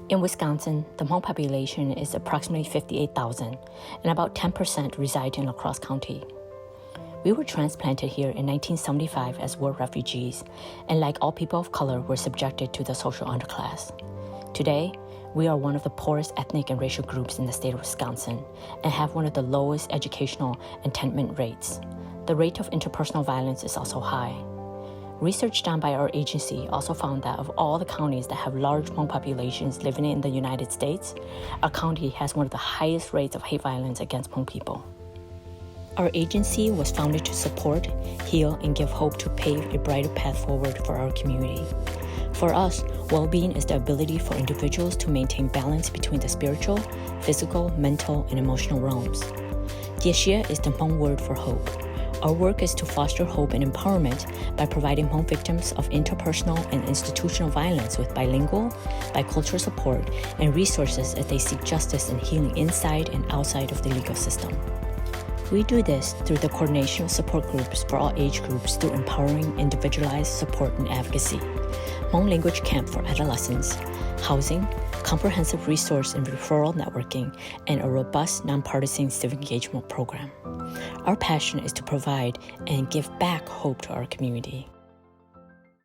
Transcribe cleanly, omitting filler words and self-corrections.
In Wisconsin, the Hmong population is approximately 58,000, and about 10% reside in La Crosse County. We were transplanted here in 1975 as war refugees, and like all people of color, were subjected to the social underclass. Today, we are one of the poorest ethnic and racial groups in the state of Wisconsin and have one of the lowest educational attainment rates. The rate of interpersonal violence is also high. Research done by our agency also found that of all the counties that have large Hmong populations living in the United States, our county has one of the highest rates of hate violence against Hmong people. Our agency was founded to support, heal, and give hope to pave a brighter path forward for our community. For us, well-being is the ability for individuals to maintain balance between the spiritual, physical, mental, and emotional realms. Cia is the Hmong word for hope. Our work is to foster hope and empowerment by providing Hmong victims of interpersonal and institutional violence with bilingual, bicultural support and resources as they seek justice and healing inside and outside of the legal system. We do this through the coordination of support groups for all age groups through empowering individualized support and advocacy, Hmong language camp for adolescents, housing, comprehensive resource and referral networking, and a robust nonpartisan civic engagement program. Our passion is to provide and give back hope to our community.